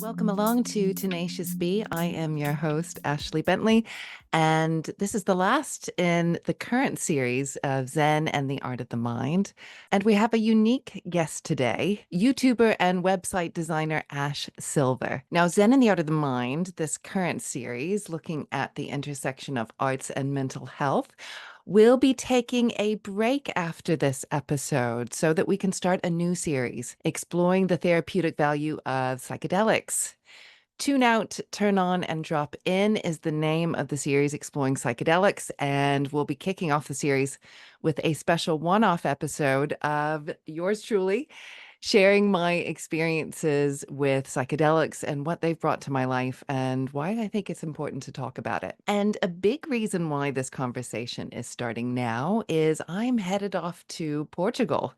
Welcome along to Tenacious Be. I am your host, Ashley Bentley, and this is the last in the current series of Zen and the Art of the Mind. And we have a unique guest today, YouTuber and website designer Ash Silver. Now, Zen and the Art of the Mind, this current series looking at the intersection of arts and mental health, we'll be taking a break after this episode so that we can start a new series exploring the therapeutic value of psychedelics. Tune Out, Turn On, and Drop In is the name of the series exploring psychedelics, and we'll be kicking off the series with a special one-off episode of yours truly, sharing my experiences with psychedelics and what they've brought to my life and why I think it's important to talk about it. And a big reason why this conversation is starting now is I'm headed off to Portugal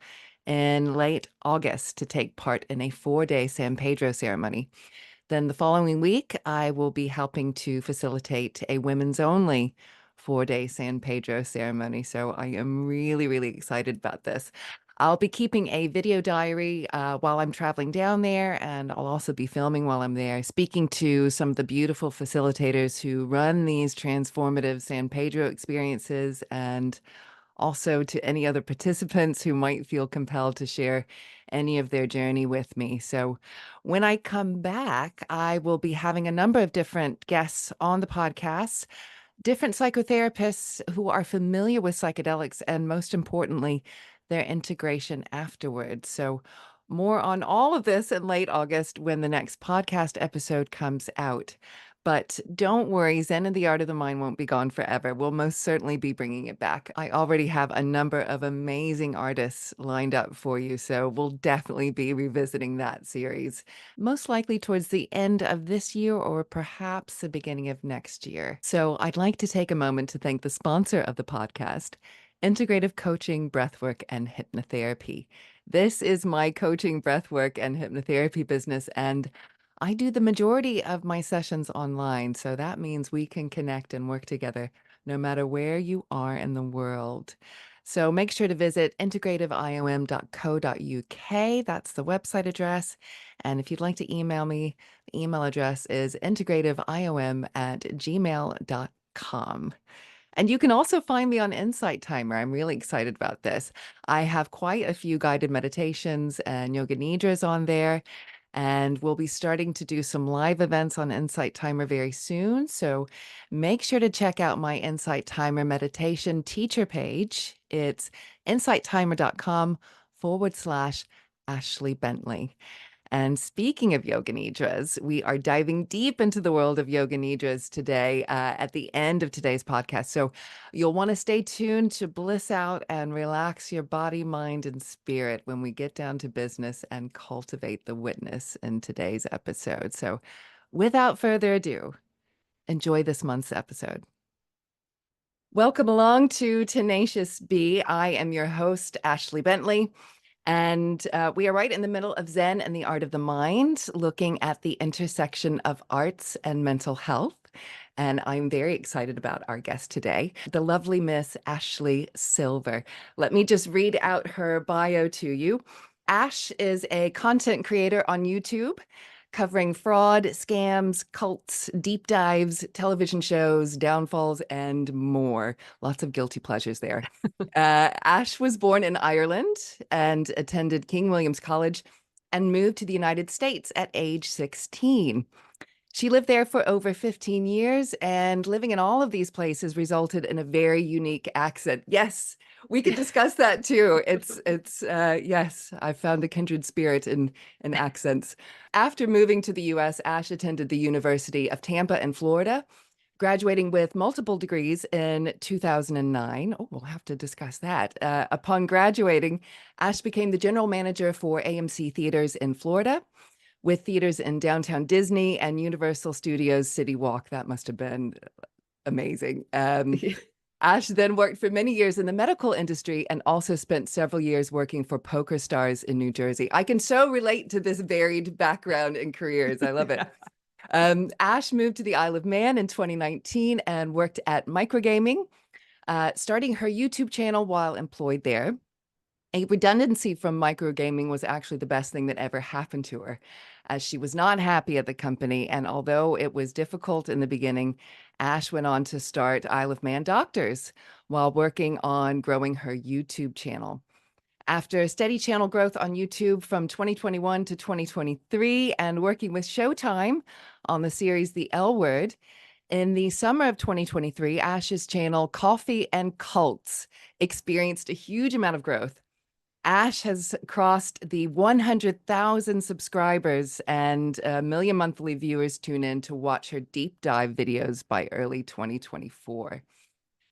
in late August to take part in a 4-day San Pedro ceremony. Then the following week, I will be helping to facilitate a women's only 4-day San Pedro ceremony. So I am really, really excited about this. I'll be keeping a video diary while I'm traveling down there, and I'll also be filming while I'm there, speaking to some of the beautiful facilitators who run these transformative San Pedro experiences, and also to any other participants who might feel compelled to share any of their journey with me. So when I come back, I will be having a number of different guests on the podcast, different psychotherapists who are familiar with psychedelics, and most importantly, their integration afterwards. So more on all of this in late August when the next podcast episode comes out. But don't worry, Zen and the Art of the Mind won't be gone forever. We'll most certainly be bringing it back. I already have a number of amazing artists lined up for you, so we'll definitely be revisiting that series, most likely towards the end of this year or perhaps the beginning of next year. So I'd like to take a moment to thank the sponsor of the podcast, Integrative Coaching, Breathwork, and Hypnotherapy. This is my coaching, breathwork, and hypnotherapy business, and I do the majority of my sessions online, so that means we can connect and work together no matter where you are in the world. So make sure to visit integrativeiom.co.uk. That's the website address. And if you'd like to email me, the email address is integrativeiom@gmail.com. And you can also find me on Insight Timer. I'm really excited about this. I have quite a few guided meditations and yoga nidras on there. And we'll be starting to do some live events on Insight Timer very soon. So make sure to check out my Insight Timer meditation teacher page. It's insighttimer.com/Ashley Bentley. And speaking of Yoga Nidras, we are diving deep into the world of Yoga Nidras today at the end of today's podcast. So you'll want to stay tuned to bliss out and relax your body, mind, and spirit when we get down to business and cultivate the witness in today's episode. So without further ado, enjoy this month's episode. Welcome along to Tenacious Be. I am your host, Ashley Bentley. And we are right in the middle of Zen and the Art of the Mind, looking at the intersection of arts and mental health. And I'm very excited about our guest today, the lovely Miss Ashley Silver. Let me just read out her bio to you. Ash is a content creator on YouTube, covering fraud, scams, cults, deep dives, television shows, downfalls, and more. Lots of guilty pleasures there. Ash was born in Ireland and attended King William's College and moved to the United States at age 16. She lived there for over 15 years, and living in all of these places resulted in a very unique accent. Yes, we could discuss that too. Yes, I found a kindred spirit in accents. After moving to the US, Ash attended the University of Tampa in Florida, graduating with multiple degrees in 2009. Oh, we'll have to discuss that. Upon graduating, Ash became the general manager for AMC Theaters in Florida, with theaters in downtown Disney and Universal Studios City Walk. That must have been amazing. Ash then worked for many years in the medical industry and also spent several years working for poker stars in New Jersey. I can so relate to this varied background and careers. I love it. Ash moved to the Isle of Man in 2019 and worked at Microgaming, starting her YouTube channel while employed there. A redundancy from microgaming was actually the best thing that ever happened to her, as she was not happy at the company. And although it was difficult in the beginning, Ash went on to start Isle of Man Doctors while working on growing her YouTube channel. After steady channel growth on YouTube from 2021 to 2023 and working with Showtime on the series The L Word, in the summer of 2023, Ash's channel Coffee and Cults experienced a huge amount of growth. Ash has crossed the 100,000 subscribers, and a million monthly viewers tune in to watch her deep dive videos by early 2024.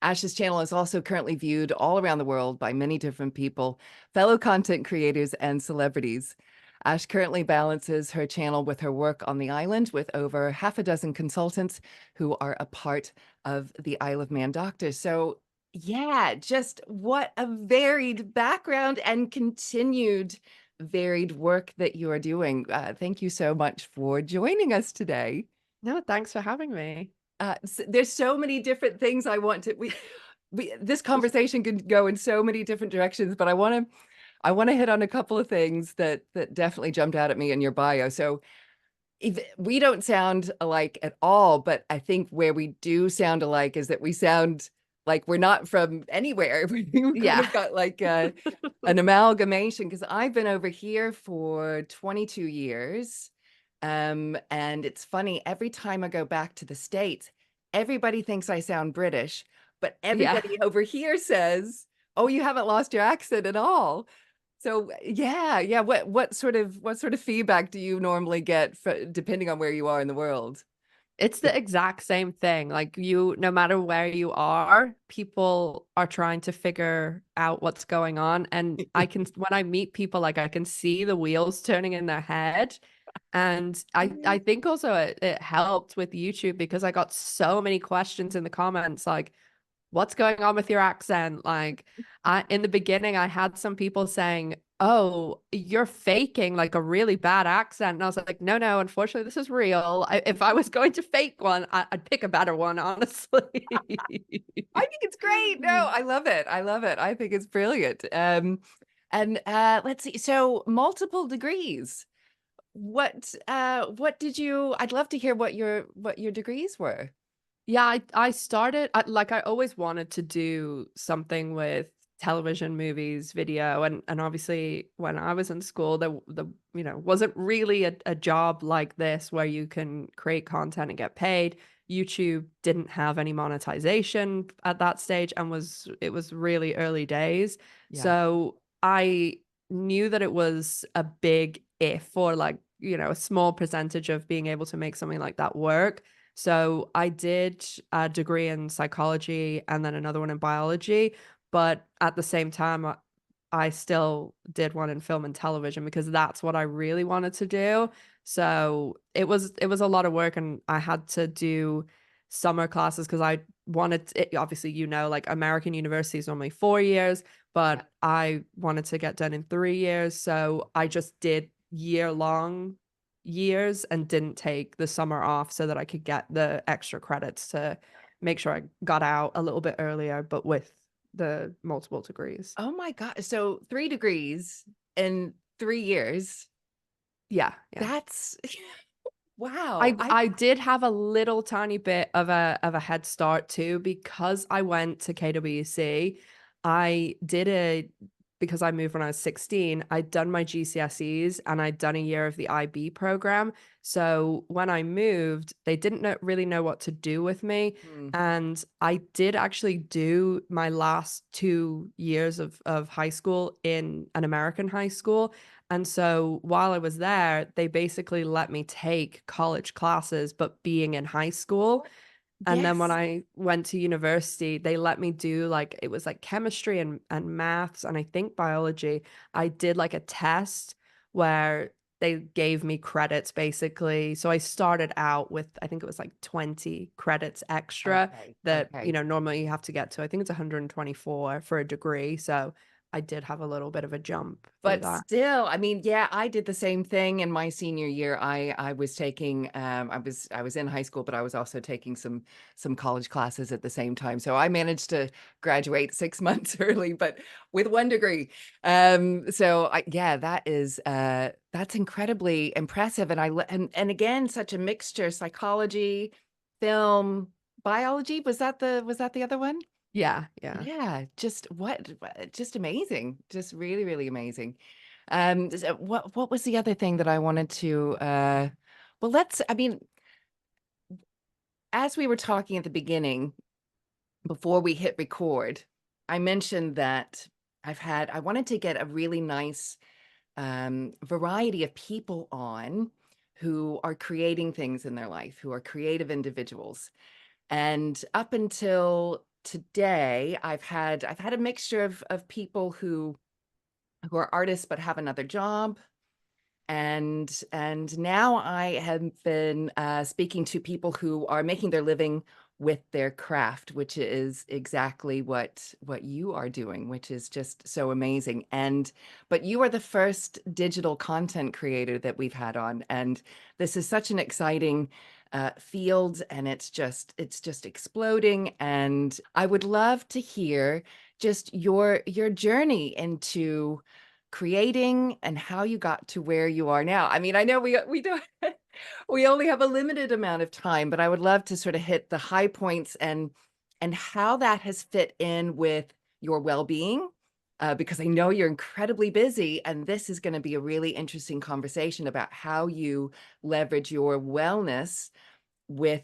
Ash's channel is also currently viewed all around the world by many different people, fellow content creators, and celebrities. Ash currently balances her channel with her work on the island with over half a dozen consultants who are a part of the Isle of Man Doctors. So, yeah, just what a varied background and continued varied work that you are doing. Thank you so much for joining us today. No, thanks for having me. There's so many different things I want to this conversation could go in so many different directions, but I want to hit on a couple of things that definitely jumped out at me in your bio. So if we don't sound alike at all, but I think where we do sound alike is that we sound like we're not from anywhere. We kind Yeah. of got like an amalgamation, because I've been over here for 22 years. And it's funny, every time I go back to the States, everybody thinks I sound British, but Yeah. everybody over here says, "Oh, you haven't lost your accent at all." So yeah, yeah. What sort of feedback do you normally get depending on where you are in the world? It's the exact same thing. Like no matter where you are, people are trying to figure out what's going on. And when I meet people, like I can see the wheels turning in their head. And I think also it helped with YouTube because I got so many questions in the comments like, what's going on with your accent? Like, in the beginning, I had some people saying, "Oh, you're faking like a really bad accent," and I was like, "No, no, unfortunately, this is real. If I was going to fake one, I'd pick a better one, honestly." I think it's great. No, I love it. I love it. I think it's brilliant. And let's see. So multiple degrees. What did you? I'd love to hear what your degrees were. Yeah, I started like I always wanted to do something with television, movies, video, and obviously when I was in school, the wasn't really a job like this where you can create content and get paid. YouTube didn't have any monetization at that stage and it was really early days. Yeah. So I knew that it was a big if or like, a small percentage of being able to make something like that work. So I did a degree in psychology and then another one in biology. But at the same time, I still did one in film and television because that's what I really wanted to do. So it was a lot of work and I had to do summer classes because I wanted it, obviously, like American university is normally 4 years, Yeah. but I wanted to get done in 3 years. So I just did year-long years and didn't take the summer off so that I could get the extra credits to make sure I got out a little bit earlier, but with the multiple degrees. Oh my God. So 3 degrees in 3 years. Yeah, yeah. That's wow. I did have a little tiny bit of a head start too because I went to KWC. I did a because I moved when I was 16, I'd done my GCSEs and I'd done a year of the IB program. So when I moved, they didn't really know what to do with me. Hmm. And I did actually do my last 2 years of high school in an American high school. And so while I was there, they basically let me take college classes, but being in high school. And then when Yes. I went to university, they let me do like it was like chemistry and maths and I think biology. I did like a test where they gave me credits basically. So I started out with I think it was like 20 credits extra Okay. that, Okay. normally you have to get to. I think it's 124 for a degree. So I did have a little bit of a jump through But that. still, I mean, yeah, I did the same thing in my senior year. I was taking I was in high school, but I was also taking some college classes at the same time. So I managed to graduate 6 months early, but with 1 degree. So yeah, that's incredibly impressive. And and again, such a mixture: psychology, film, biology. Was that the other one? Yeah, yeah. Yeah, just amazing. Just really, really amazing. So what was the other thing that I wanted to well, I mean, as we were talking at the beginning, before we hit record, I mentioned that I wanted to get a really nice variety of people on who are creating things in their life, who are creative individuals. And up until today, I've had a mixture of people who are artists but have another job. And now I have been speaking to people who are making their living with their craft, which is exactly what you are doing, which is just so amazing. And but you are the first digital content creator that we've had on, and this is such an exciting field, and it's just exploding. And I would love to hear just your journey into creating and how you got to where you are now. I mean, I know we don't we only have a limited amount of time, but I would love to sort of hit the high points and how that has fit in with your well-being. Because I know you're incredibly busy, and this is going to be a really interesting conversation about how you leverage your wellness with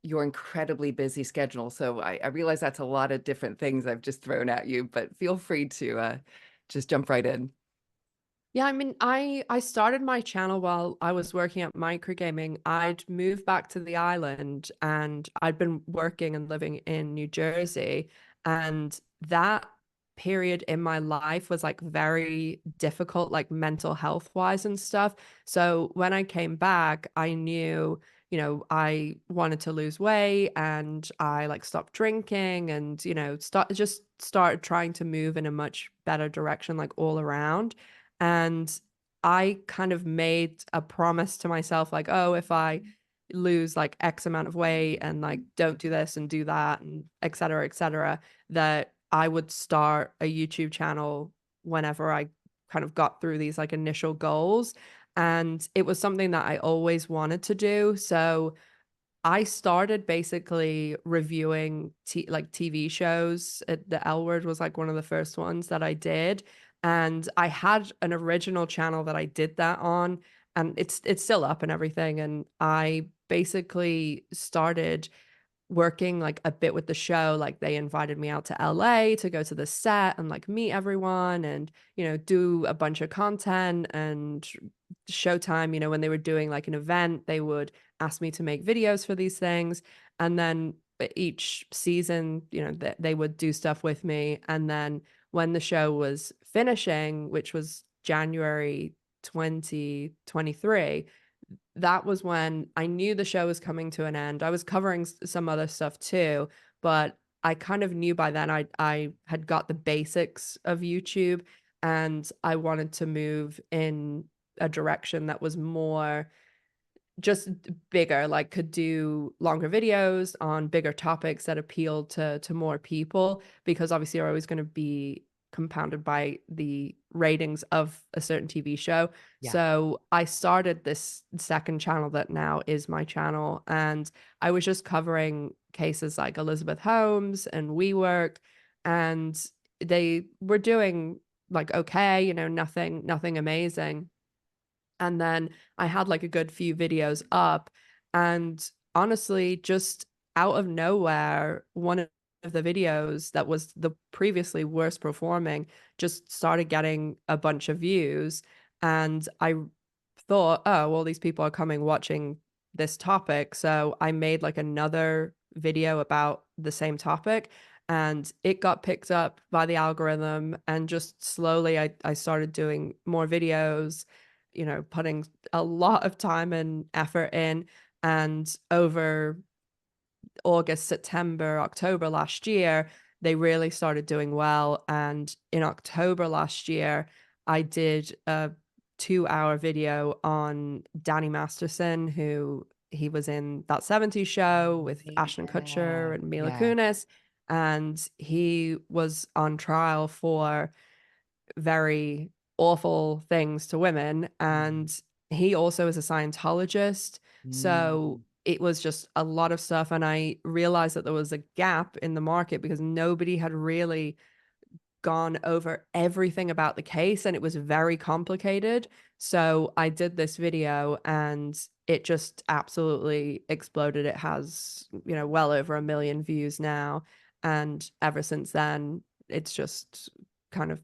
your incredibly busy schedule. So I realize that's a lot of different things I've just thrown at you, but feel free to just jump right in. Yeah, I mean, I started my channel while I was working at microgaming. I'd moved back to the island and I'd been working and living in New Jersey. And that period in my life was like very difficult, like mental health wise and stuff. So when I came back, I knew, I wanted to lose weight and I like stopped drinking and, started trying to move in a much better direction, like all around. And I kind of made a promise to myself, like, oh, if I lose like X amount of weight and like don't do this and do that and et cetera, that I would start a YouTube channel whenever I kind of got through these like initial goals. And it was something that I always wanted to do. So I started basically reviewing like TV shows. The L Word was like one of the first ones that I did, and I had an original channel that I did that on, and it's still up and everything. And I basically started working like a bit with the show. Like they invited me out to LA to go to the set and like meet everyone and, do a bunch of content and Showtime, when they were doing like an event, they would ask me to make videos for these things. And then each season, they would do stuff with me. And then when the show was finishing, which was January 2023, that was when I knew the show was coming to an end. I was covering some other stuff too, but I kind of knew by then I had got the basics of YouTube and I wanted to move in a direction that was more just bigger, like could do longer videos on bigger topics that appeal to more people, because obviously you're always going to be compounded by the ratings of a certain TV show. Yeah. So I started this second channel that now is my channel, and I was just covering cases like Elizabeth Holmes and WeWork, and they were doing like okay, nothing amazing. And then I had like a good few videos up. And honestly, just out of nowhere, one of the videos that was the previously worst performing just started getting a bunch of views. And I thought, oh, well, these people are coming watching this topic. So I made like another video about the same topic. And it got picked up by the algorithm. And just slowly, I started doing more videos, putting a lot of time and effort in. And over August, September, October last year, they really started doing well. And in October last year, I did a 2 hour video on Danny Masterson, who he was in That 70s Show with Ashton Yeah. Kutcher and Mila Yeah. Kunis. And he was on trial for very awful things to women. And he also is a Scientologist. So Mm. it was just a lot of stuff. And I realized that there was a gap in the market because nobody had really gone over everything about the case and it was very complicated. So I did this video and it just absolutely exploded. It has, well over 1 million views now. And ever since then, it's just kind of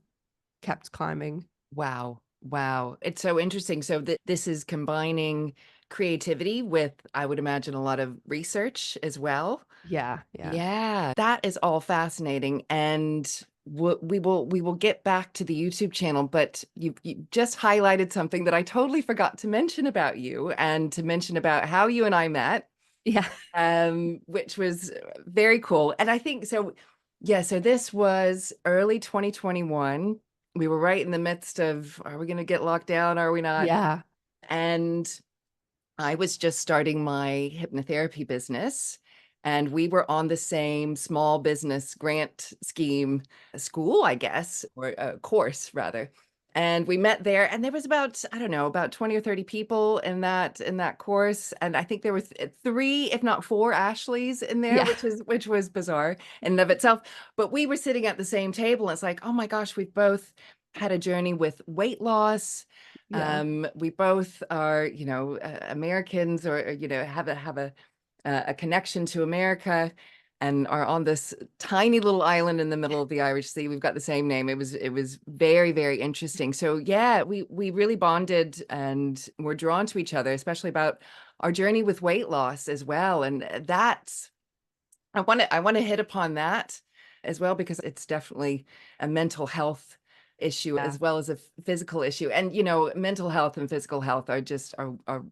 kept climbing. Wow. Wow. It's so interesting. So this is combining creativity with, I would imagine, a lot of research as well. Yeah, yeah. Yeah, that is all fascinating. And we will get back to the YouTube channel, but you just highlighted something that I totally forgot to mention about you and to mention about how you and I met, Yeah. which was very cool. And I think so, yeah, so this was early 2021. We were right in the midst of, are we going to get locked down? Are we not? Yeah. And I was just starting my hypnotherapy business, and we were on the same small business grant scheme school, I guess, or course rather. And we met there, and there was about, I don't know, about 20 or 30 people in that course. And I think there were three, if not four, Ashleys in there, Yeah. which was bizarre in and of itself. But we were sitting at the same table. And it's like, oh my gosh, we've both had a journey with weight loss. Yeah. We both are, Americans, or have a connection to America, and are on this tiny little island in the middle of the Irish Sea. We've got the same name. It was very, very interesting. So yeah, we really bonded and were drawn to each other, especially about our journey with weight loss as well. And that's I want to hit upon that as well, because it's definitely a mental health issue Yeah. as well as a physical issue. And mental health and physical health are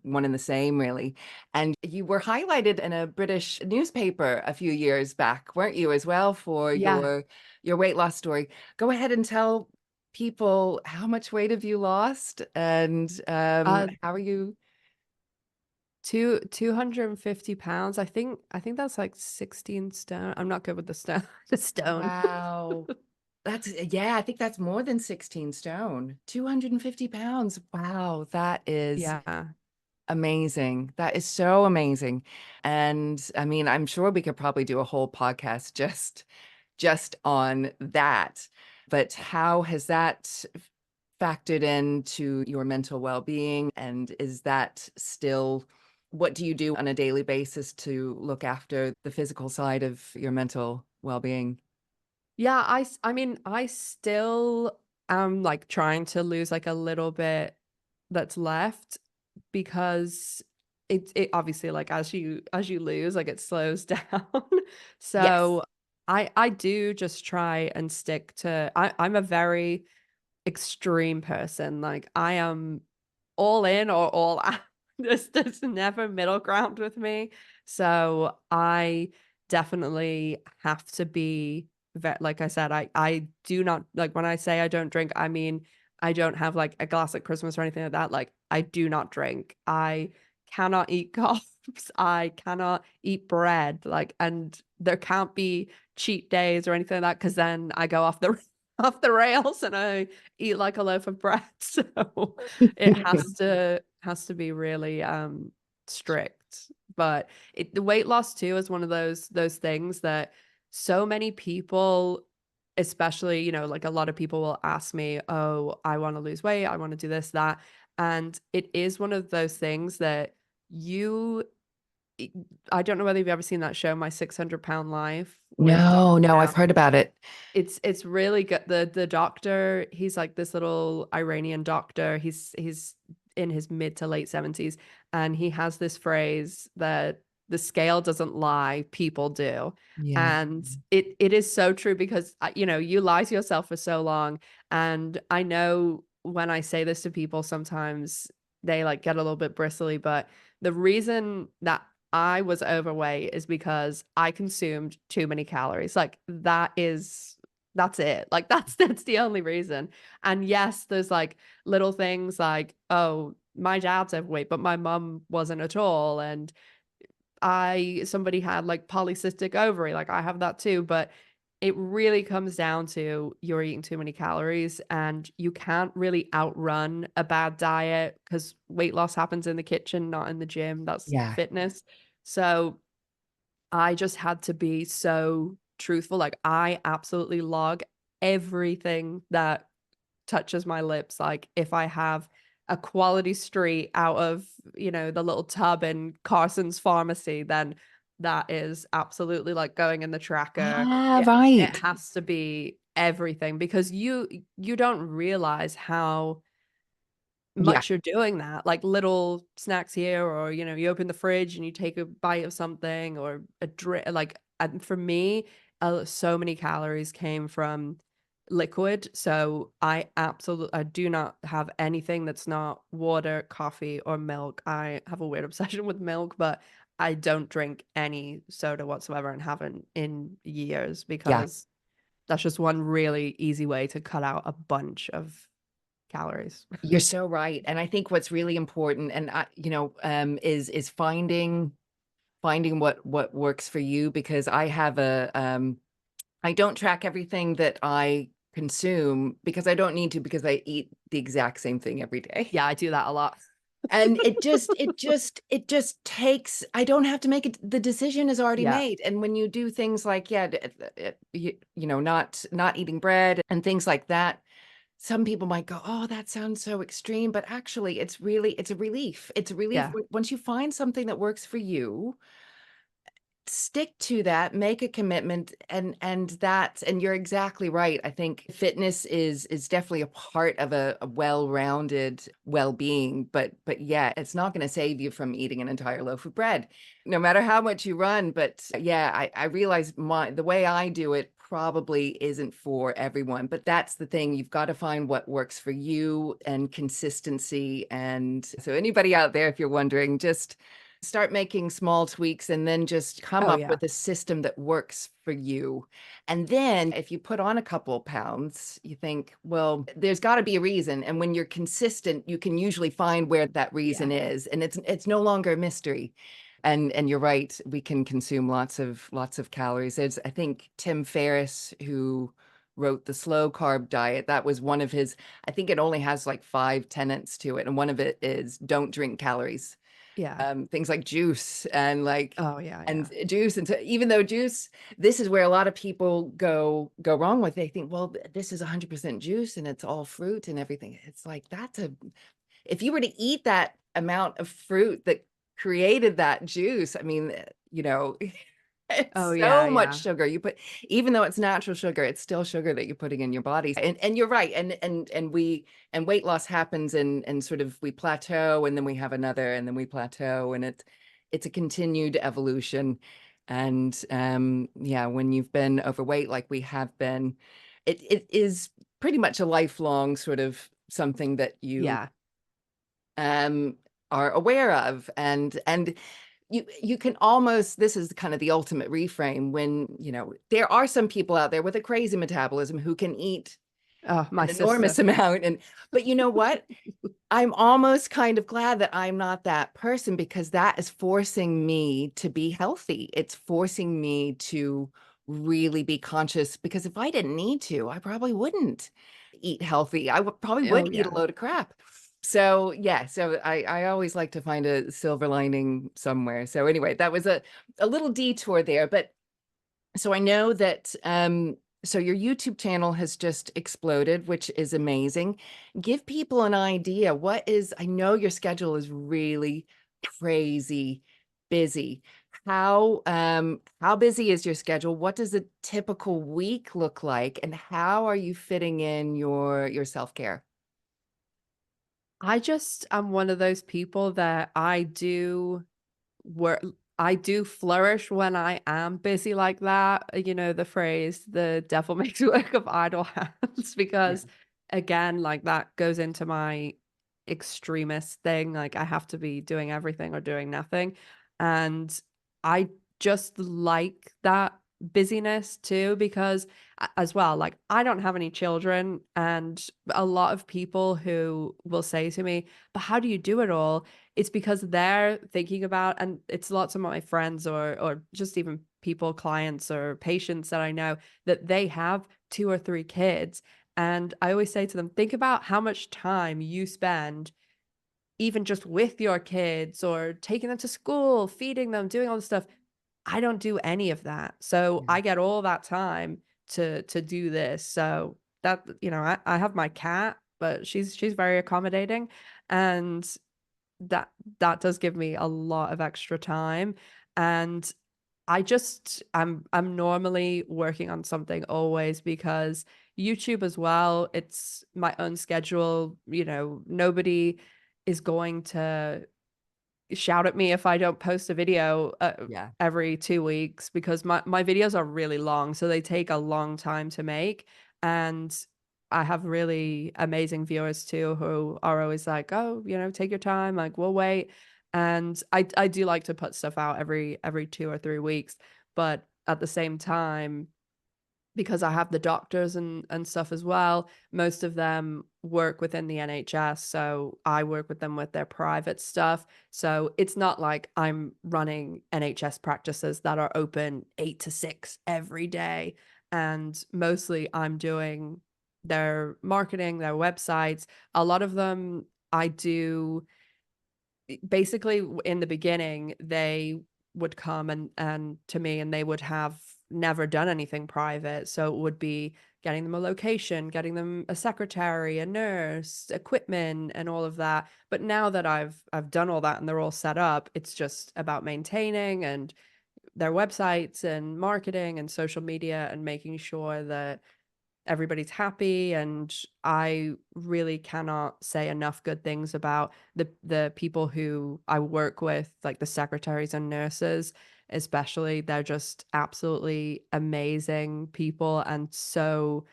one and the same, really. And you were highlighted in a British newspaper a few years back, weren't you, as well, for Yeah. your weight loss story? Go ahead and tell people, how much weight have you lost, and Uh, how are you? 250 pounds. I think that's like 16 stone. I'm not good with the stone. The stone. Wow. Yeah, I think that's more than 16 stone. 250 pounds. Wow, that is Yeah. amazing. That is so amazing. And I mean, I'm sure we could probably do a whole podcast just on that. But how has that factored into your mental well-being? And is that still, what do you do on a daily basis to look after the physical side of your mental well-being? Yeah, I mean, I still am like trying to lose like a little bit that's left because it obviously like as you lose, like it slows down. Yes. So I do just try and stick to I'm a very extreme person. Like I am all in or all out. There's never middle ground with me. So I definitely have to be like I said, I do not like when I say I don't drink, I mean I don't have like a glass at Christmas or anything like that. Like I do not drink. I cannot eat carbs. I cannot eat bread. Like, and there can't be cheat days or anything like that because then I go off the off the rails and I eat like a loaf of bread. So it has to be really strict. But the weight loss too is one of those things that so many people, especially, like a lot of people will ask me, "Oh, I want to lose weight, I want to do this, that." And it is one of those things that you I don't know whether you've ever seen that show, My 600 Pound Life with Dr. No, no, I've Now. heard about it. It's really good. The doctor, he's like this little Iranian doctor. He's in his mid to late 70s, and he has this phrase that the scale doesn't lie, people do. Yeah. And it is so true because you lie to yourself for so long. And I know when I say this to people, sometimes they like get a little bit bristly, but the reason that I was overweight is because I consumed too many calories. Like that's it. Like that's the only reason. And yes, there's like little things like, oh, my dad's overweight, but my mum wasn't at all. And somebody had like polycystic ovary, like I have that too, but it really comes down to you're eating too many calories and you can't really outrun a bad diet because weight loss happens in the kitchen, not in the gym. That's Yeah. fitness. So I just had to be so truthful. Like I absolutely log everything that touches my lips. Like if I have a quality street out of, the little tub in Carson's pharmacy, then that is absolutely like going in the tracker. Ah, It right. has to be everything because you don't realize how Yeah. much you're doing that, like little snacks here, or you open the fridge and you take a bite of something or a drink. Like, and for me, so many calories came from liquid, so I do not have anything that's not water, coffee, or milk. I have a weird obsession with milk, but I don't drink any soda whatsoever and haven't in years Yeah. because that's just one really easy way to cut out a bunch of calories. You're so right. And I think what's really important and is finding what works for you, because I have I don't track everything that I consume because I don't need to, because I eat the exact same thing every day. Yeah, I do that a lot. And it just takes, I don't have to make it, the decision is already Yeah, made. And when you do things like, yeah, not eating bread and things like that, some people might go, oh, that sounds so extreme, but actually it's a relief. It's a relief yeah, once you find something that works for you. Stick to that, make a commitment, and you're exactly right. I think fitness is definitely a part of a well-rounded well-being, but yeah, it's not going to save you from eating an entire loaf of bread, no matter how much you run. But yeah, I realize the way I do it probably isn't for everyone, but that's the thing. You've got to find what works for you, and consistency. And so anybody out there, if you're wondering, just start making small tweaks and then just come oh up yeah, with a system that works for you. And then if you put on a couple pounds, you think, well, there's got to be a reason. And when you're consistent, you can usually find where that yeah, reason is, and it's no longer a mystery. And you're right, we can consume lots of calories. There's, I think, Tim Ferriss, who wrote the slow carb diet. That was one of his, I think it only has like 5 tenets to it, and one of it is don't drink calories. yeah, Things like juice oh yeah, yeah, juice. And so even though juice, this is where a lot of people go wrong with. They think, well, this is 100% juice and it's all fruit and everything. It's like, if you were to eat that amount of fruit that created that juice, I mean, oh it's yeah, so much yeah, sugar you put. Even though it's natural sugar, it's still sugar that you're putting in your body. And you're right. And weight loss happens, and sort of we plateau, and then we have another, and then we plateau, and it's a continued evolution. And yeah, when you've been overweight like we have been, it is pretty much a lifelong sort of something that you yeah, um are aware of. And you can almost, this is kind of the ultimate reframe, when there are some people out there with a crazy metabolism who can eat oh, my an enormous sister. amount. But you know what, I'm almost kind of glad that I'm not that person, because that is forcing me to be healthy. It's forcing me to really be conscious, because if I didn't need to, I probably wouldn't eat healthy. Probably would Oh eat yeah, a load of crap. So yeah, so I always like to find a silver lining somewhere. So anyway, that was a little detour there. But so I know that so your YouTube channel has just exploded, which is amazing. Give people an idea. I know your schedule is really crazy busy. How busy is your schedule? What does a typical week look like? And how are you fitting in your self-care? I just am one of those people that work I do flourish when I am busy like that. The phrase, the devil makes work of idle hands, Yeah. because again, like that goes into my extremist thing. Like I have to be doing everything or doing nothing. And I just like that busyness too, because as well, like I don't have any children, and a lot of people who will say to me, but how do you do it all? It's because they're thinking about, and it's lots of my friends or just even people, clients or patients that I know, that they have 2 or 3 kids. And I always say to them, think about how much time you spend even just with your kids or taking them to school, feeding them, doing all this stuff. I don't do any of that. So Yeah. I get all that time to do this. So that, I have my cat, but she's very accommodating. And that that does give me a lot of extra time. And I'm normally working on something always, because YouTube as well, it's my own schedule. Nobody is going to shout at me if I don't post a video Yeah. every 2 weeks, because my videos are really long, so they take a long time to make. And I have really amazing viewers too, who are always like, oh, take your time, like we'll wait. And I do like to put stuff out every 2 or 3 weeks, but at the same time, because I have the doctors and stuff as well, most of them work within the NHS, so I work with them with their private stuff. So it's not like I'm running NHS practices that are open 8 to 6 every day. And mostly I'm doing their marketing, their websites. A lot of them I do basically in the beginning. They would come and to me, and they would have never done anything private, so it would be getting them a location, getting them a secretary, a nurse, equipment, and all of that. But now that I've done all that and they're all set up, it's just about maintaining and their websites and marketing and social media and making sure that everybody's happy. And I really cannot say enough good things about the people who I work with, like the secretaries and nurses especially. They're just absolutely amazing people, and so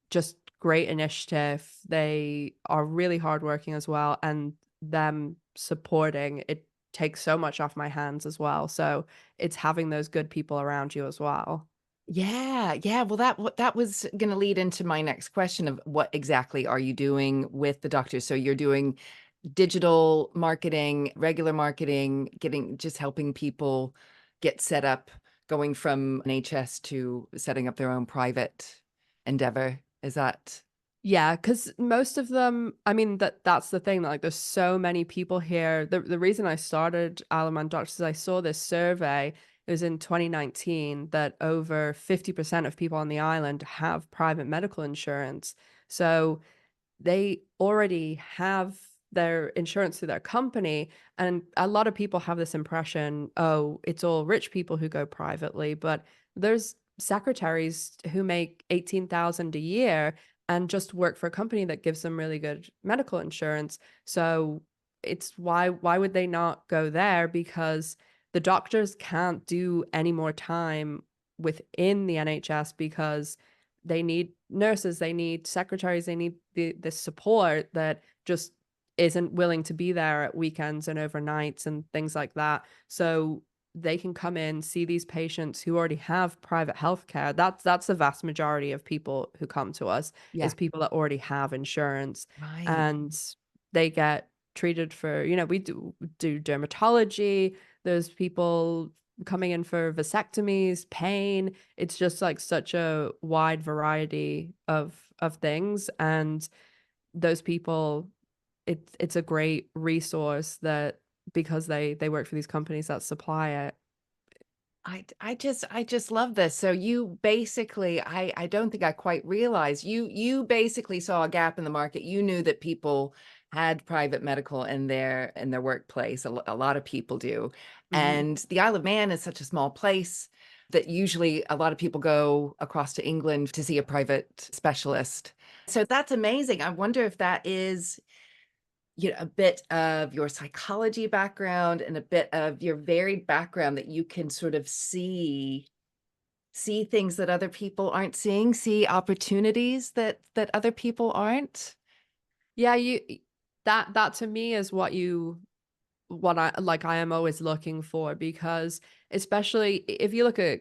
just great initiative. They are really hardworking as well, and them supporting it takes so much off my hands as well. So it's having those good people around you as well. Yeah, yeah. Well, that was going to lead into my next question of what exactly are you doing with the doctors? So you're doing digital marketing, regular marketing, getting just helping people get set up, going from NHS to setting up their own private endeavor. Is that? Yeah, because most of them, I mean, that's the thing. Like, there's so many people here. The reason I started Alaman Doctors is I saw this survey. It was in 2019 that over 50% of people on the island have private medical insurance. So they already have their insurance through their company. And a lot of people have this impression, oh, it's all rich people who go privately, but there's secretaries who make 18,000 a year and just work for a company that gives them really good medical insurance. So it's why would they not go there? Because the doctors can't do any more time within the NHS, because they need nurses, they need secretaries, they need the support that just isn't willing to be there at weekends and overnights and things like that. So they can come in, see these patients who already have private health care. That's the vast majority of people who come to us, Yeah. is people that already have insurance. Right. And they get treated for, we do dermatology. There's people coming in for vasectomies, pain. It's just like such a wide variety of things. And those people, it's a great resource, that because they work for these companies that supply it. I just love this. So you basically, I don't think I quite realized you basically saw a gap in the market. You knew that people had private medical in their workplace. A lot of people do. Hmm. And the Isle of Man is such a small place that usually a lot of people go across to England to see a private specialist. So that's amazing. I wonder if that is a bit of your psychology background and a bit of your varied background, that you can sort of see things that other people aren't seeing, see opportunities that other people aren't. Yeah, that to me is what you what I am always looking for, because especially if you look at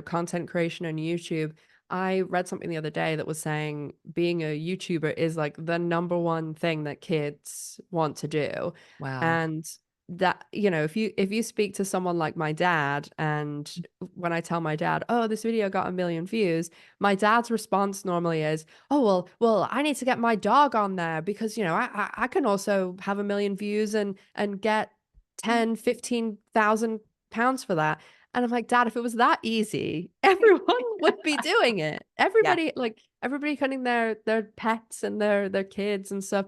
content creation on YouTube. I read something the other day that was saying being a YouTuber is like the number one thing that kids want to do. Wow. And that, if you speak to someone like my dad, and when I tell my dad, oh, this video got 1 million views, my dad's response normally is, oh, well, I need to get my dog on there, because I can also have 1 million views and get 10, 15,000 pounds for that. And I'm like, Dad, if it was that easy, everyone would be doing it. Yeah. Everybody cutting their pets and their kids and stuff.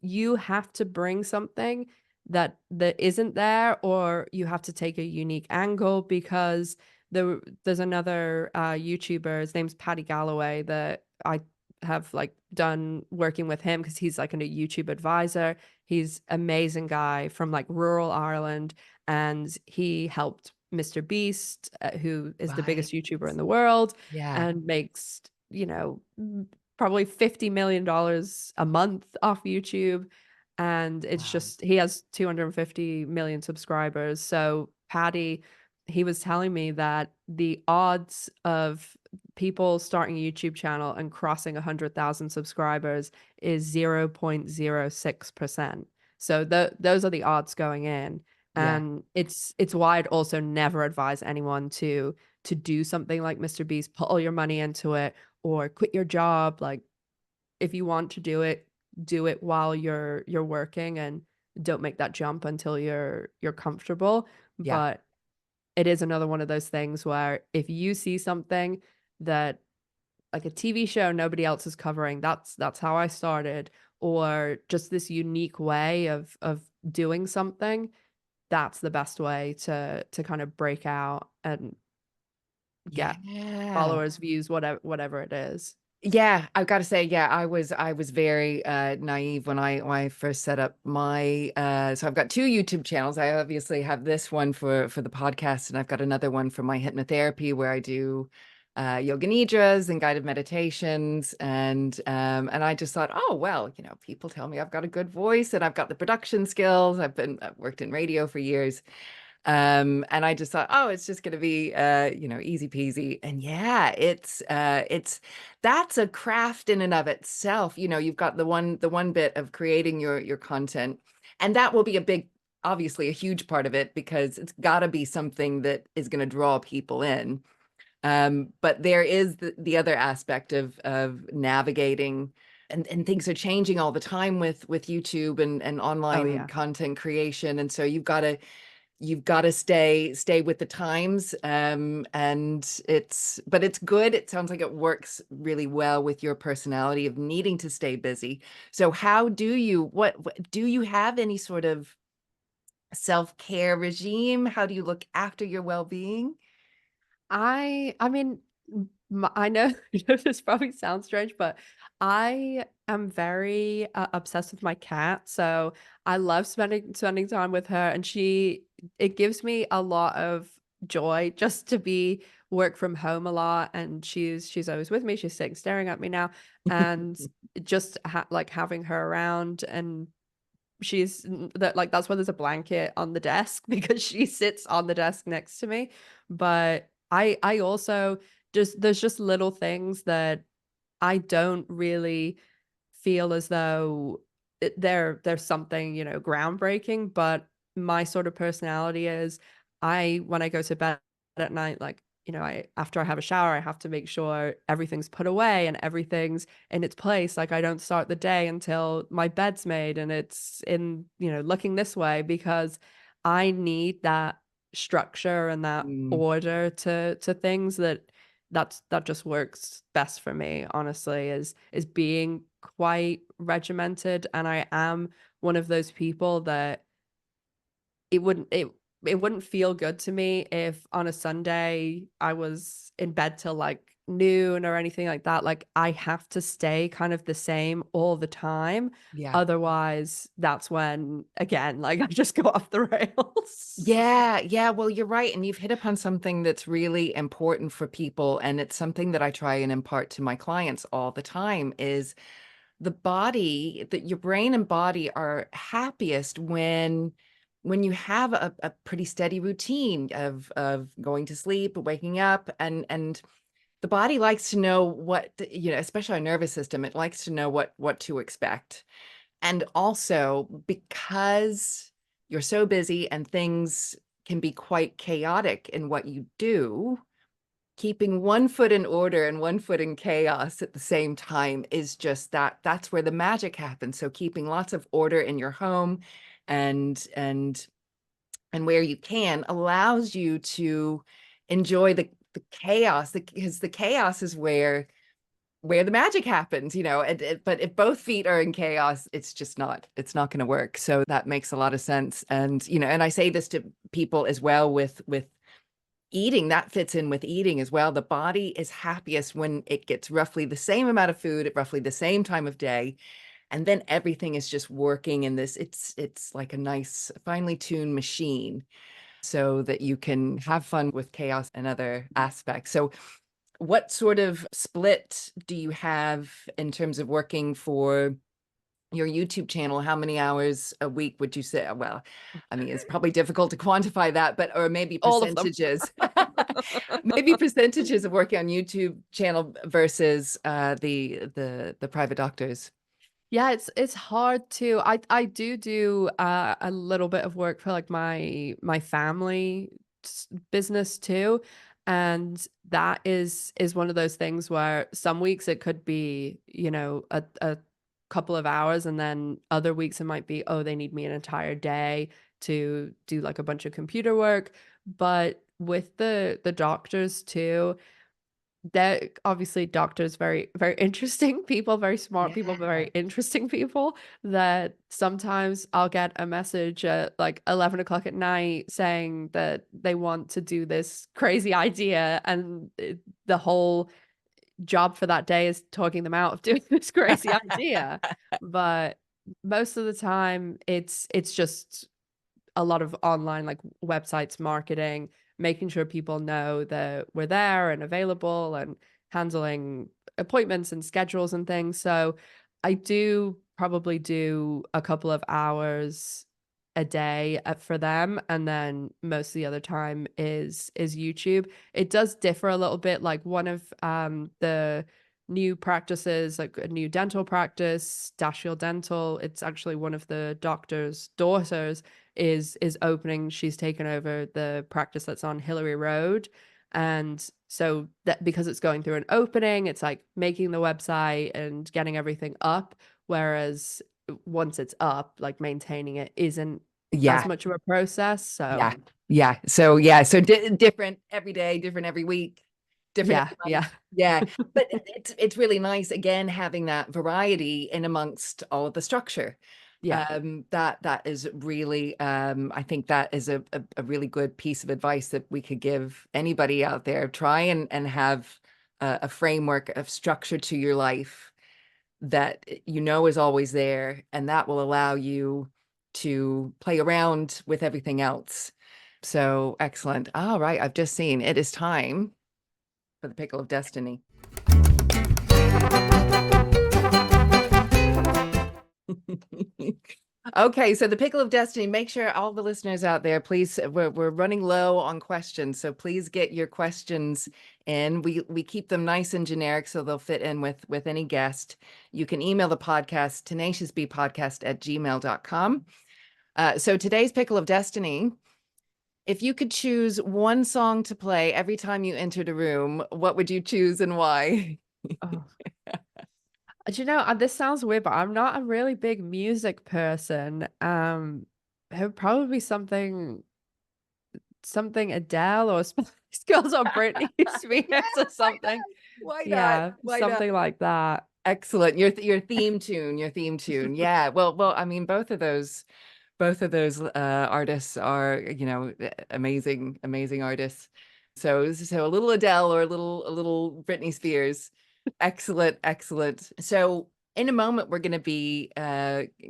You have to bring something that isn't there, or you have to take a unique angle, because there's another YouTuber, his name's Paddy Galloway, that I have like done working with him, because he's like a YouTube advisor. He's amazing guy from like rural Ireland, and he helped Mr. Beast, who is the Right. biggest YouTuber in the world, Yeah. and makes, probably $50 million a month off YouTube. And it's Wow. just, he has 250 million subscribers. So Patty, he was telling me that the odds of people starting a YouTube channel and crossing 100,000 subscribers is 0.06%. So those are the odds going in. Yeah. And it's why I'd also never advise anyone to do something like Mr. Beast, put all your money into it, or quit your job. Like, if you want to do it while you're working, and don't make that jump until you're comfortable. Yeah. But it is another one of those things where if you see something that, like a TV show nobody else is covering, that's how I started, or just this unique way of doing something, that's the best way to kind of break out and get Yeah. followers, views, whatever it is. Yeah, I've got to say, yeah, I was very naive when I first set up my so I've got two YouTube channels. I obviously have this one for the podcast, and I've got another one for my hypnotherapy, where I do Yoga Nidras and guided meditations, and I just thought, oh well, people tell me I've got a good voice and I've got the production skills. I've worked in radio for years. And I just thought, oh, it's just going to be, easy peasy. And yeah, it's that's a craft in and of itself. You've got the one bit of creating your content, and that will be obviously a huge part of it, because it's got to be something that is going to draw people in. But there is the other aspect of navigating, and things are changing all the time with YouTube and Oh online yeah. content creation. And so you've got to stay with the times, and it's good. It sounds like it works really well with your personality of needing to stay busy. So how do you what do you have any sort of self-care regime? How do you look after your well-being? I mean, I know, this probably sounds strange, but I am very obsessed with my cat. So I love spending time with her, and it gives me a lot of joy just to be work from home a lot, and she's always with me. She's sitting staring at me now, and just like having her around. And that's why there's a blanket on the desk, because she sits on the desk next to me. But I also there's just little things that I don't really feel as though there's something, groundbreaking. But my sort of personality is, when I go to bed at night, like, after I have a shower, I have to make sure everything's put away and everything's in its place. Like, I don't start the day until my bed's made and it's in, looking this way, because I need that structure and that Mm, order to things. That just works best for me, honestly, is being quite regimented. And I am one of those people that it wouldn't feel good to me if on a Sunday I was in bed till like noon or anything like that. Like, I have to stay kind of the same all the time. yeah. Otherwise, that's when, again, like, I just go off the rails. Yeah, yeah. Well, you're right. And you've hit upon something that's really important for people. And it's something that I try and impart to my clients all the time, is the body, that your brain and body are happiest when you have a pretty steady routine of going to sleep, waking up, and the body likes to know what, especially our nervous system, it likes to know what to expect. And also, because you're so busy and things can be quite chaotic in what you do, keeping one foot in order and one foot in chaos at the same time is just that's where the magic happens. So keeping lots of order in your home and where you can allows you to enjoy the chaos, because the chaos is where the magic happens, but if both feet are in chaos, it's not going to work. So that makes a lot of sense. And and I say this to people as well with eating. That fits in with eating as well. The body is happiest when it gets roughly the same amount of food at roughly the same time of day, and then everything is just working in this, it's like a nice finely tuned machine, so that you can have fun with chaos and other aspects. So what sort of split do you have in terms of working for your YouTube channel? How many hours a week would you say? Well, I mean, it's probably difficult to quantify that, but or maybe All of them. percentages. Maybe percentages of working on YouTube channel versus the private doctors. Yeah, it's hard to. I do a little bit of work for like my family business too, and that is one of those things where some weeks it could be, a couple of hours, and then other weeks it might be, oh, they need me an entire day to do like a bunch of computer work. But with the doctors too, they're obviously doctors, very very interesting people, very smart people, but Yeah. very interesting people, that sometimes I'll get a message at like 11 o'clock at night saying that they want to do this crazy idea, and the whole job for that day is talking them out of doing this crazy idea. But most of the time it's just a lot of online like websites marketing, making sure people know that we're there and available, and handling appointments and schedules and things. So I do probably do a couple of hours a day for them, and then most of the other time is YouTube. It does differ a little bit. Like one of the new practices, like a new dental practice, Dashiell Dental, it's actually one of the doctor's daughters is opening. She's taken over the practice that's on Hillary Road. And so that, because it's going through an opening, it's like making the website and getting everything up. Whereas once it's up, like maintaining it isn't as Yeah. much of a process. So So different every day, different every week, different yeah, every month. yeah, Yeah. But it's really nice, again, having that variety in amongst all of the structure. yeah. That is really, I think that is a really good piece of advice that we could give anybody out there. Try and have a framework of structure to your life that is always there, and that will allow you to play around with everything else. So excellent. All right, I've just seen it is time for the pickle of destiny. Okay, so the pickle of destiny, make sure all the listeners out there, please, we're running low on questions, so please get your questions in. We keep them nice and generic so they'll fit in with any guest. You can email the podcast, tenaciousbepodcast@gmail.com. So today's pickle of destiny, if you could choose one song to play every time you entered a room, what would you choose and why? Oh. Do you know, this sounds weird, but I'm not a really big music person. It would probably be something Adele or Spice Girls or Britney Spears or Why not? something. Why not? Yeah, Why not? something like that. Excellent. Your theme tune, your theme tune. Yeah. Well, I mean, both of those artists are, amazing, amazing artists. So a little Adele or a little Britney Spears. Excellent, excellent. So in a moment, we're going to be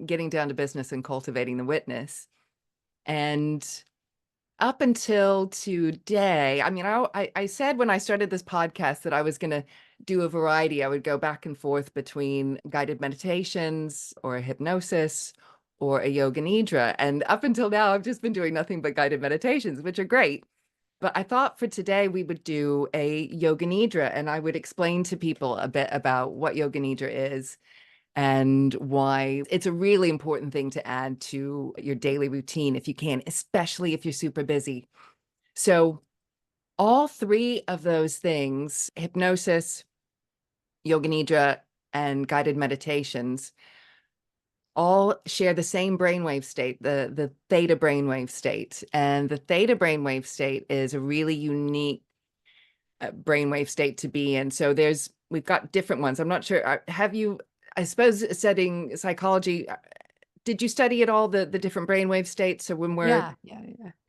getting down to business and cultivating the witness. And up until today, I mean, I said when I started this podcast that I was going to do a variety. I would go back and forth between guided meditations or hypnosis or a yoga nidra. And up until now, I've just been doing nothing but guided meditations, which are great. But I thought for today we would do a yoga nidra, and I would explain to people a bit about what yoga nidra is and why it's a really important thing to add to your daily routine if you can, especially if you're super busy. So all three of those things, hypnosis, yoga nidra, and guided meditations, all share the same brainwave state, the theta brainwave state. And the theta brainwave state is a really unique brainwave state to be in. So we've got different ones. I'm not sure. Have you, I suppose, studying psychology, did you study at all the different brainwave states? So when we're, Yeah.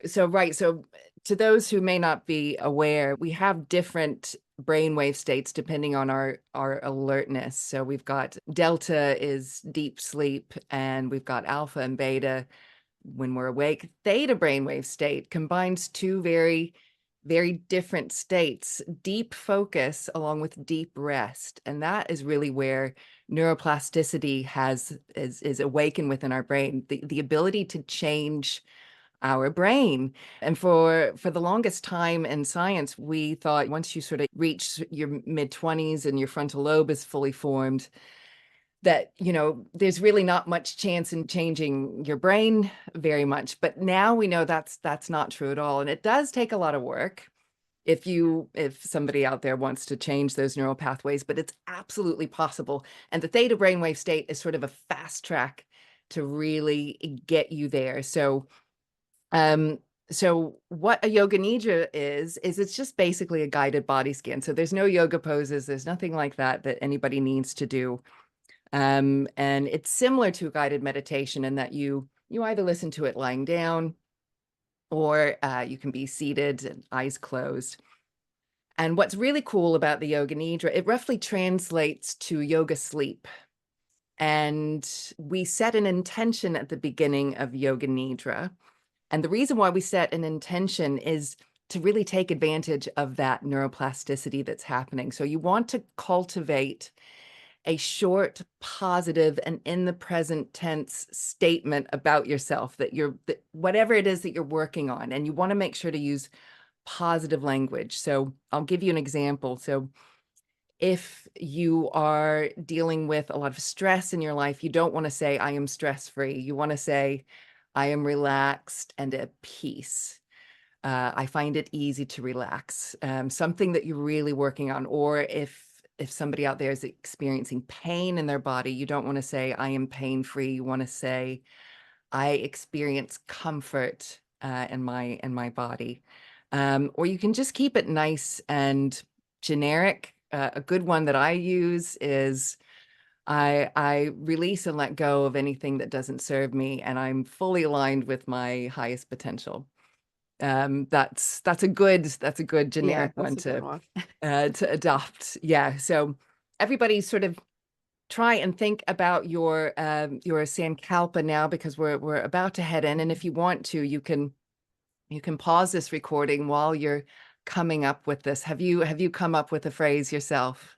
so right. So to those who may not be aware, we have different brainwave states depending on our alertness. So we've got delta is deep sleep, and we've got alpha and beta when we're awake. Theta brainwave state combines two very, very different states: deep focus along with deep rest. And that is really where neuroplasticity is awakened within our brain, the ability to change our brain. And for the longest time in science, we thought once you sort of reach your mid-20s and your frontal lobe is fully formed, that, there's really not much chance in changing your brain very much. But now we know that's not true at all. And it does take a lot of work if somebody out there wants to change those neural pathways, but it's absolutely possible. And the theta brainwave state is sort of a fast track to really get you there. So what a yoga nidra is it's just basically a guided body scan. So there's no yoga poses, there's nothing like that anybody needs to do. And it's similar to a guided meditation in that you either listen to it lying down, or you can be seated and eyes closed. And what's really cool about the yoga nidra, it roughly translates to yoga sleep. And we set an intention at the beginning of yoga nidra. And the reason why we set an intention is to really take advantage of that neuroplasticity that's happening. So you want to cultivate a short, positive, and in the present tense statement about yourself, that whatever it is that you're working on, and you want to make sure to use positive language. So I'll give you an example. So if you are dealing with a lot of stress in your life, you don't want to say, I am stress-free. You want to say, I am relaxed and at peace. I find it easy to relax. Something that you're really working on. Or if somebody out there is experiencing pain in their body, you don't want to say, I am pain-free. You want to say, I experience comfort in my body. Or you can just keep it nice and generic. A good one that I use is, I release and let go of anything that doesn't serve me, and I'm fully aligned with my highest potential. That's a good generic That's one a good one. to adopt. Yeah. So everybody sort of try and think about your Sankalpa now, because we're about to head in. And if you want to, you can pause this recording while you're coming up with this. Have you come up with a phrase yourself?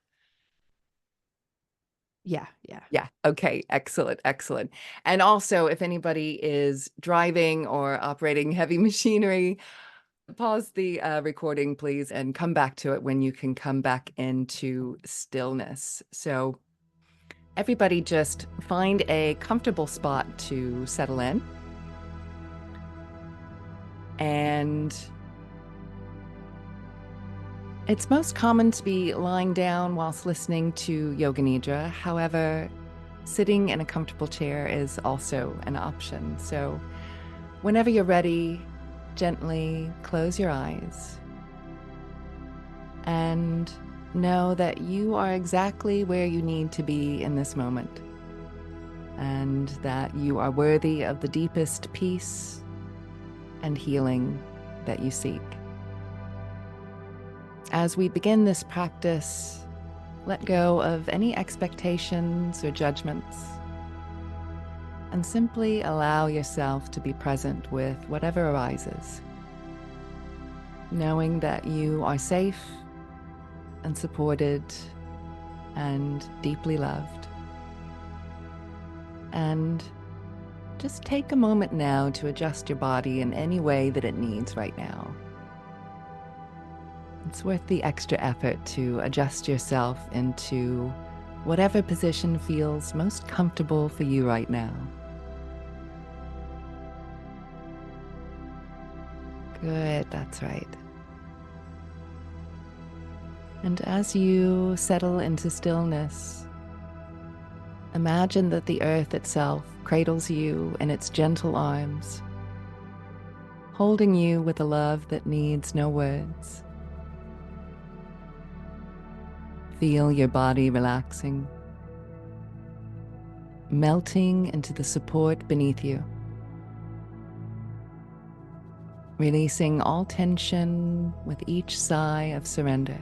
Yeah. Yeah. Okay. Excellent. Excellent. And also, if anybody is driving or operating heavy machinery, pause the recording, please, and come back to it when you can come back into stillness. So everybody just find a comfortable spot to settle in. And it's most common to be lying down whilst listening to Yoga Nidra. However, sitting in a comfortable chair is also an option. So whenever you're ready, gently close your eyes and know that you are exactly where you need to be in this moment, and that you are worthy of the deepest peace and healing that you seek. As we begin this practice, let go of any expectations or judgments, and simply allow yourself to be present with whatever arises, knowing that you are safe and supported and deeply loved. And just take a moment now to adjust your body in any way that it needs right now. It's worth the extra effort to adjust yourself into whatever position feels most comfortable for you right now. Good, that's right. And as you settle into stillness, imagine that the earth itself cradles you in its gentle arms, holding you with a love that needs no words. Feel your body relaxing, melting into the support beneath you, releasing all tension with each sigh of surrender.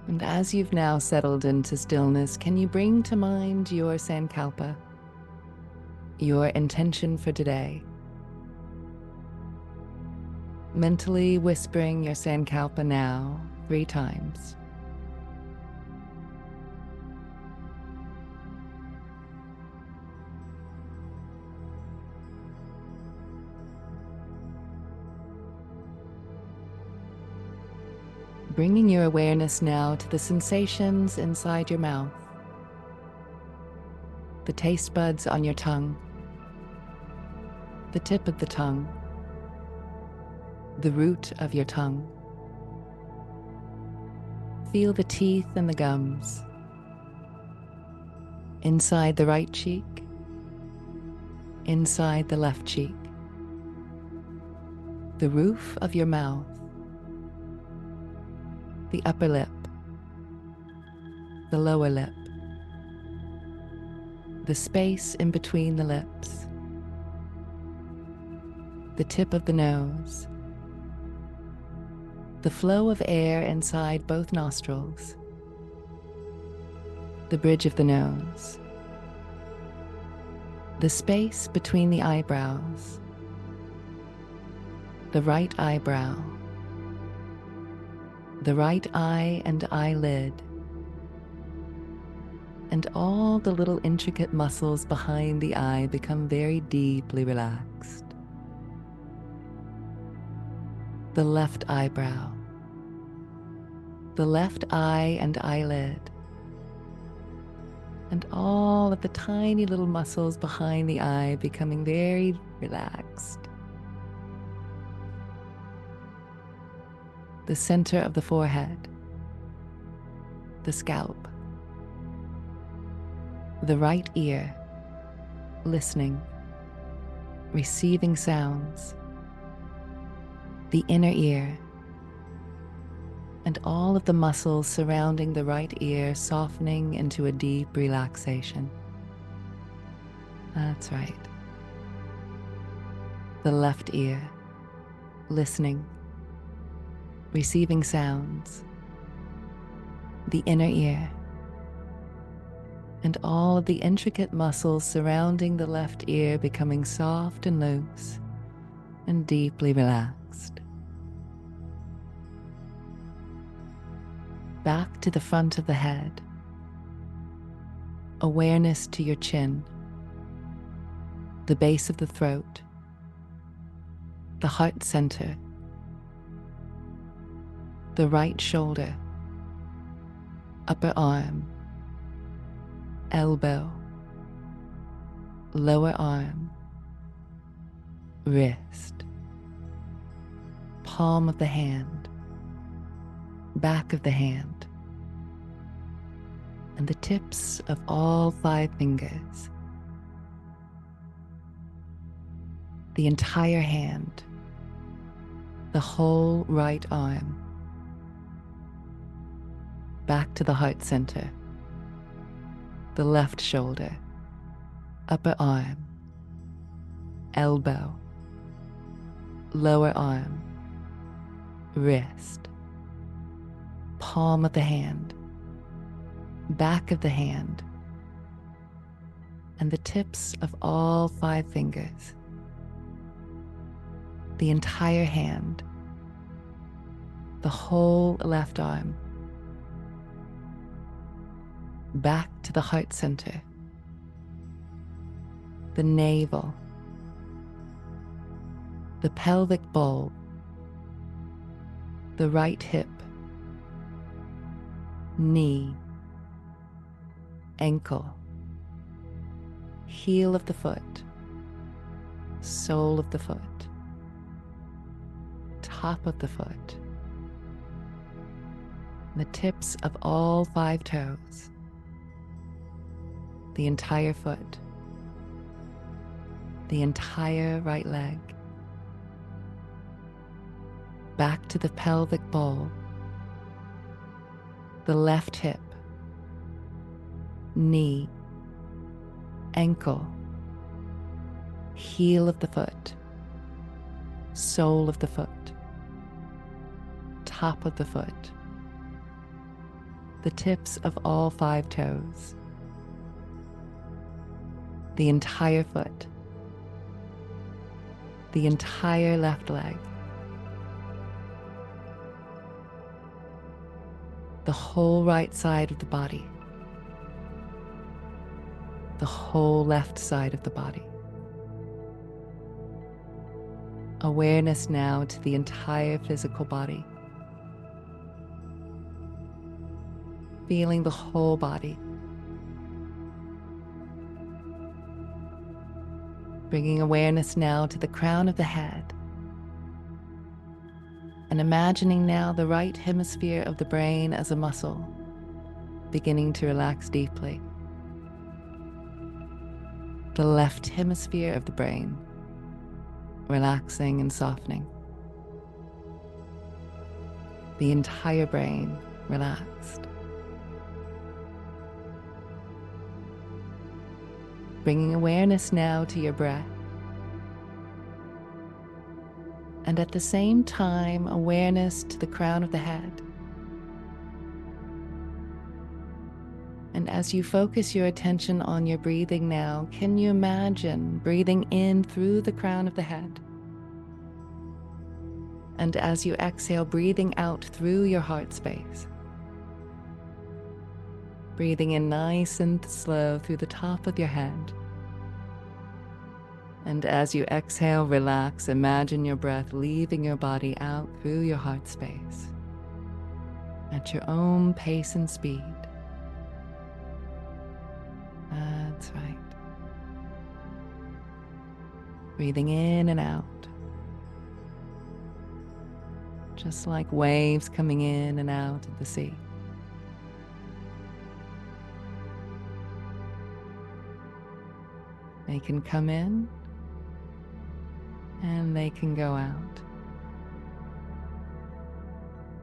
And as you've now settled into stillness, can you bring to mind your sankalpa, your intention for today? Mentally whispering your sankalpa now 3 times. Bringing your awareness now to the sensations inside your mouth, the taste buds on your tongue, the tip of the tongue, the root of your tongue. Feel the teeth and the gums, inside the right cheek, inside the left cheek, the roof of your mouth, the upper lip, the lower lip, the space in between the lips, the tip of the nose, the flow of air inside both nostrils, the bridge of the nose, the space between the eyebrows, the right eyebrow, the right eye and eyelid, and all the little intricate muscles behind the eye become very deeply relaxed. The left eyebrow, the left eye and eyelid, and all of the tiny little muscles behind the eye becoming very relaxed. The center of the forehead, the scalp, the right ear, listening, receiving sounds, the inner ear, and all of the muscles surrounding the right ear softening into a deep relaxation. That's right. The left ear, listening, receiving sounds, the inner ear, and all of the intricate muscles surrounding the left ear becoming soft and loose and deeply relaxed. Back to the front of the head, awareness to your chin, the base of the throat, the heart center, the right shoulder, upper arm, elbow, lower arm, wrist, palm of the hand, back of the hand, and the tips of all 5 fingers, the entire hand, the whole right arm, back to the heart center, the left shoulder, upper arm, elbow, lower arm, wrist, palm of the hand, back of the hand, and the tips of all 5 fingers, the entire hand, the whole left arm, back to the heart center, the navel, the pelvic bowl, the right hip, knee, ankle, heel of the foot, sole of the foot, top of the foot, the tips of all 5 toes, the entire foot, the entire right leg, back to the pelvic bowl, the left hip, knee, ankle, heel of the foot, sole of the foot, top of the foot, the tips of all 5 toes, the entire foot, the entire left leg, the whole right side of the body, the whole left side of the body. Awareness now to the entire physical body. Feeling the whole body. Bringing awareness now to the crown of the head. And imagining now the right hemisphere of the brain as a muscle, beginning to relax deeply. The left hemisphere of the brain, relaxing and softening. The entire brain relaxed. Bringing awareness now to your breath. And at the same time, awareness to the crown of the head. And as you focus your attention on your breathing now, can you imagine breathing in through the crown of the head? And as you exhale, breathing out through your heart space. Breathing in nice and slow through the top of your head. And as you exhale, relax, imagine your breath leaving your body out through your heart space at your own pace and speed. That's right. Breathing in and out, just like waves coming in and out of the sea. They can come in and they can go out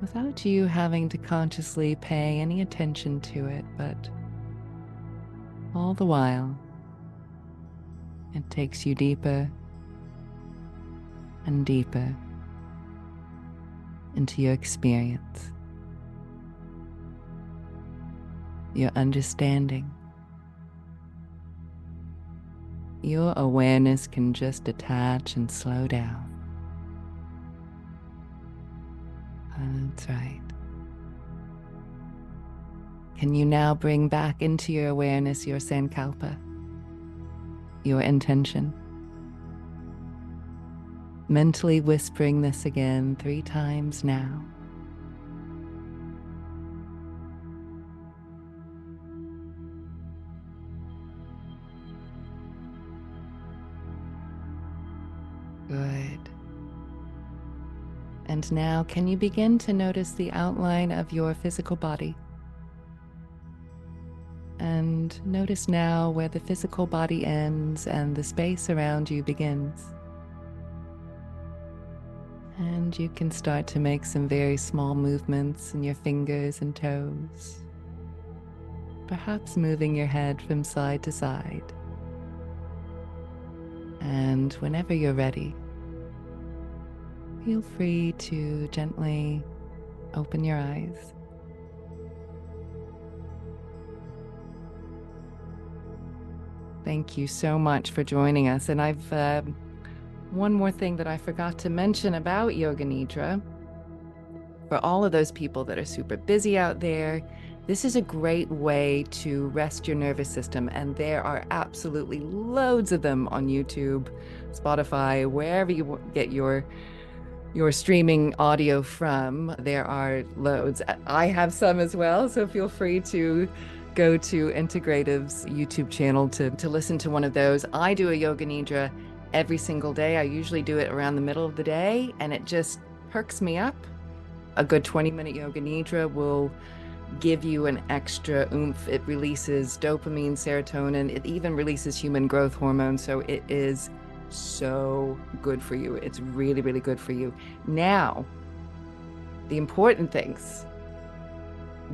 without you having to consciously pay any attention to it, but all the while, it takes you deeper and deeper into your experience, your understanding. Your awareness can just detach and slow down. That's right. Can you now bring back into your awareness your sankalpa, your intention? Mentally whispering this again 3 times now. Good. And now, can you begin to notice the outline of your physical body? And notice now where the physical body ends and the space around you begins. And you can start to make some very small movements in your fingers and toes, perhaps moving your head from side to side. And whenever you're ready, feel free to gently open your eyes. Thank you so much for joining us. And I've one more thing that I forgot to mention about Yoga Nidra For all of those people that are super busy out there, this is a great way to rest your nervous system. And there are absolutely loads of them on YouTube, Spotify, wherever you get your streaming audio from. There are loads. I have some as well, so feel free to go to Integrative's YouTube channel to listen to one of those. I do a Yoga Nidra every single day. I usually do it around the middle of the day, and it just perks me up. A good 20-minute Yoga Nidra will give you an extra oomph. It releases dopamine, serotonin. It even releases human growth hormone. So it is so good for you. It's really, really good for you. Now, the important things.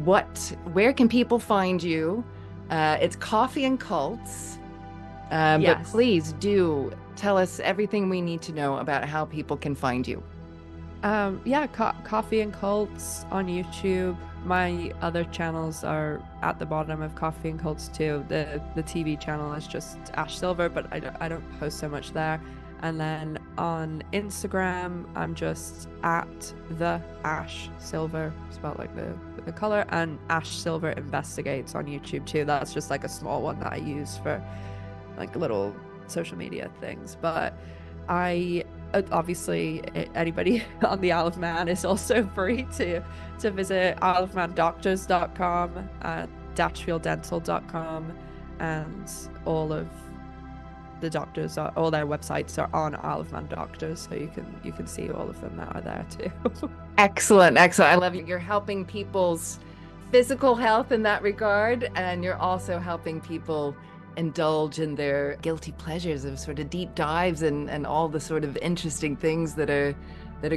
Where can people find you? It's Coffee and Cults. But Yes. please do tell us everything we need to know about how people can find you. Coffee and Cults on YouTube. My other channels are at the bottom of Coffee and Cults too. The TV channel is just Ash Silver, but I don't post so much there. And then on Instagram, I'm just at the Ash Silver, spelled like the color, and Ash Silver Investigates on YouTube too. That's just like a small one that I use for like little social media things. But obviously anybody on the Isle of Man is also free to visit isleofmandoctors.com, dashfielddental.com, and all of the doctors all their websites are on Isle of Man Doctors, so you can see all of them that are there too. Excellent. I love you. You're helping people's physical health in that regard, and you're also helping people indulge in their guilty pleasures of sort of deep dives and all the sort of interesting things that are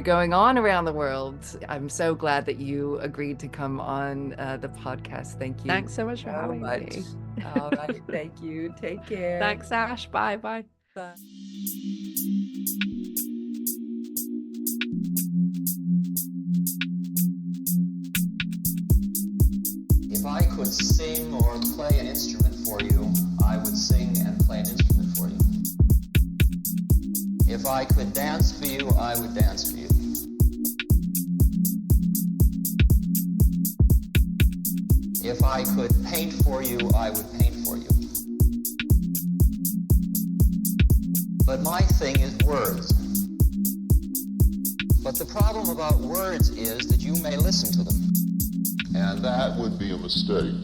going on around the world. I'm so glad that you agreed to come on the podcast. Thank you. Thanks so much for having me. All right. Thank you. Take care. Thanks, Ash. Bye. Bye. If I could sing or play an instrument for you, I would sing and play an instrument for you. If I could dance for you, I would dance for you. If I could paint for you, I would paint for you. But my thing is words. But the problem about words is that you may listen to them. And that would be a mistake.